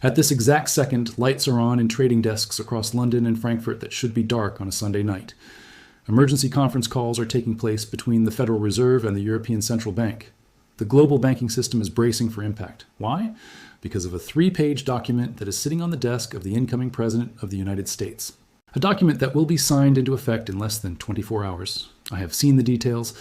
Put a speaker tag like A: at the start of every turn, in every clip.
A: At this exact second, lights are on in trading desks across London and Frankfurt that should be dark on a Sunday night. Emergency conference calls are taking place between the Federal Reserve and the European Central Bank. The global banking system is bracing for impact. Why? Because of a 3-page document that is sitting on the desk of the incoming President of the United States. A document that will be signed into effect in less than 24 hours. I have seen the details.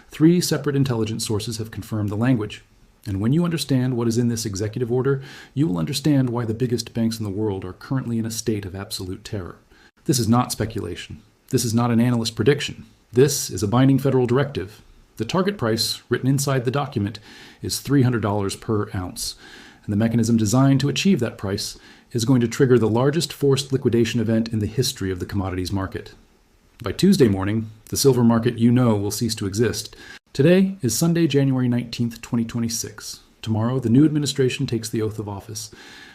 A: 3 separate intelligence sources have confirmed the language. And when you understand what is in this executive order, you will understand why the biggest banks in the world are currently in a state of absolute terror. This is not speculation. This is not an analyst prediction. This is a binding federal directive. The target price, written inside the document, is $300 per ounce. And the mechanism designed to achieve that price is going to trigger the largest forced liquidation event in the history of the commodities market. By Tuesday morning, the silver market will cease to exist. Today is Sunday, January 19th, 2026. Tomorrow, the new administration takes the oath of office.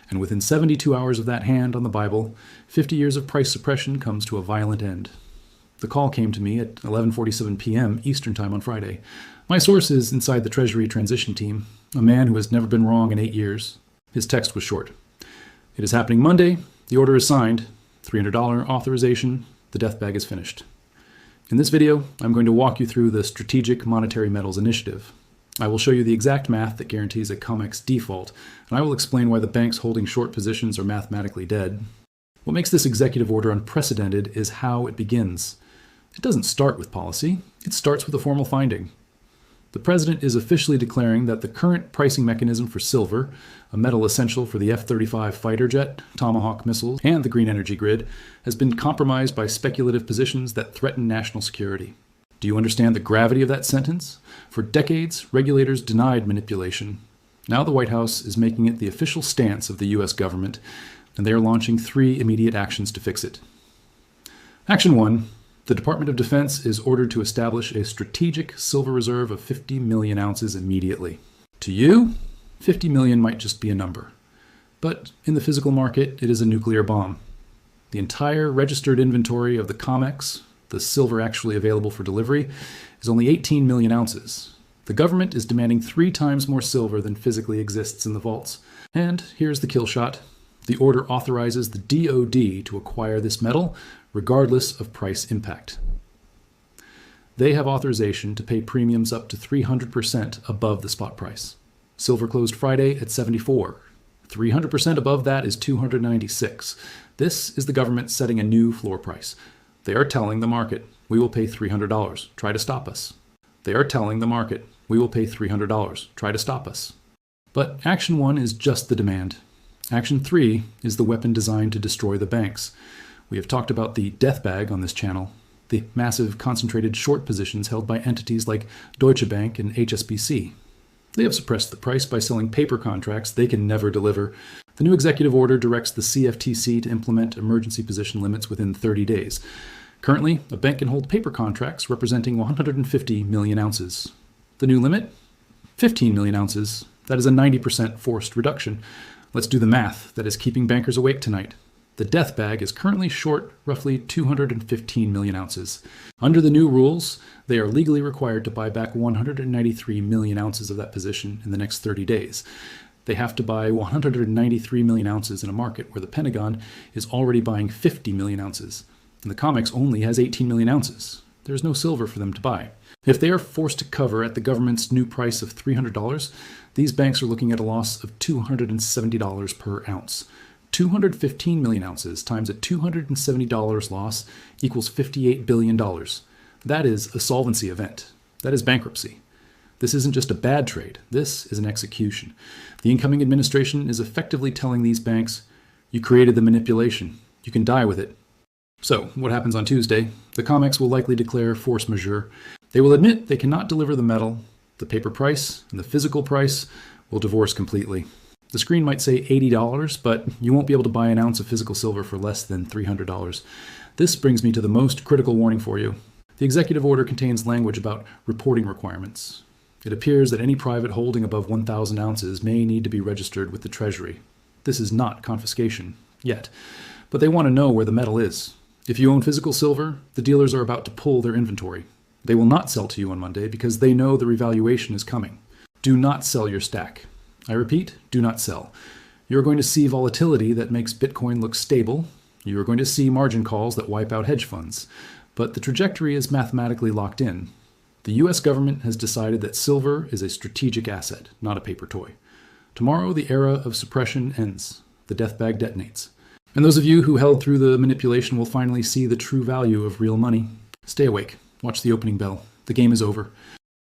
A: And within 72 hours of that hand on the Bible, 50 years of price suppression comes to a violent end. The call came to me at 11:47 p.m. Eastern Time on Friday. My source is inside the Treasury transition team, a man who has never been wrong in 8 years. His text was short. It is happening Monday. The order is signed. $300 authorization. The death bag is finished. In this video, I'm going to walk you through the Strategic Monetary Metals Initiative. I will show you the exact math that guarantees a COMEX default, and I will explain why the banks holding short positions are mathematically dead. What makes this executive order unprecedented is how it begins. It doesn't start with policy. It starts with a formal finding. The president is officially declaring that the current pricing mechanism for silver, a metal essential for the F-35 fighter jet, Tomahawk missiles, and the green energy grid, has been compromised by speculative positions that threaten national security. Do you understand the gravity of that sentence? For decades, regulators denied manipulation. Now the White House is making it the official stance of the U.S. government, and they are launching 3 immediate actions to fix it. Action 1. The Department of Defense is ordered to establish a strategic silver reserve of 50 million ounces immediately. To you, 50 million might just be a number. But in the physical market, it is a nuclear bomb. The entire registered inventory of the COMEX, the silver actually available for delivery, is only 18 million ounces. The government is demanding 3 times more silver than physically exists in the vaults. And here's the kill shot. The order authorizes the DoD to acquire this metal, regardless of price impact. They have authorization to pay premiums up to 300% above the spot price. Silver closed Friday at 74. 300% above that is 296. This is the government setting a new floor price. They are telling the market, we will pay $300. Try to stop us. They are telling the market, we will pay $300. Try to stop us. But Action 1 is just the demand. Action 3 is the weapon designed to destroy the banks. We have talked about the death bag on this channel, the massive concentrated short positions held by entities like Deutsche Bank and HSBC. They have suppressed the price by selling paper contracts they can never deliver. The new executive order directs the CFTC to implement emergency position limits within 30 days. Currently, a bank can hold paper contracts representing 150 million ounces. The new limit? 15 million ounces. That is a 90% forced reduction. Let's do the math that is keeping bankers awake tonight. The death bag is currently short roughly 215 million ounces. Under the new rules, they are legally required to buy back 193 million ounces of that position in the next 30 days. They have to buy 193 million ounces in a market where the Pentagon is already buying 50 million ounces, and the COMEX only has 18 million ounces. There's no silver for them to buy. If they are forced to cover at the government's new price of $300, these banks are looking at a loss of $270 per ounce. 215 million ounces times a $270 loss equals $58 billion. That is a solvency event. That is bankruptcy. This isn't just a bad trade. This is an execution. The incoming administration is effectively telling these banks, you created the manipulation. You can die with it. So, what happens on Tuesday? The COMEX will likely declare force majeure. They will admit they cannot deliver the metal. The paper price and the physical price will divorce completely. The screen might say $80, but you won't be able to buy an ounce of physical silver for less than $300. This brings me to the most critical warning for you. The executive order contains language about reporting requirements. It appears that any private holding above 1,000 ounces may need to be registered with the Treasury. This is not confiscation, yet, but they want to know where the metal is. If you own physical silver, the dealers are about to pull their inventory. They will not sell to you on Monday because they know the revaluation is coming. Do not sell your stack. I repeat, do not sell. You're going to see volatility that makes Bitcoin look stable. You're going to see margin calls that wipe out hedge funds. But the trajectory is mathematically locked in. The US government has decided that silver is a strategic asset, not a paper toy. Tomorrow, the era of suppression ends. The death bag detonates. And those of you who held through the manipulation will finally see the true value of real money. Stay awake. Watch the opening bell. The game is over.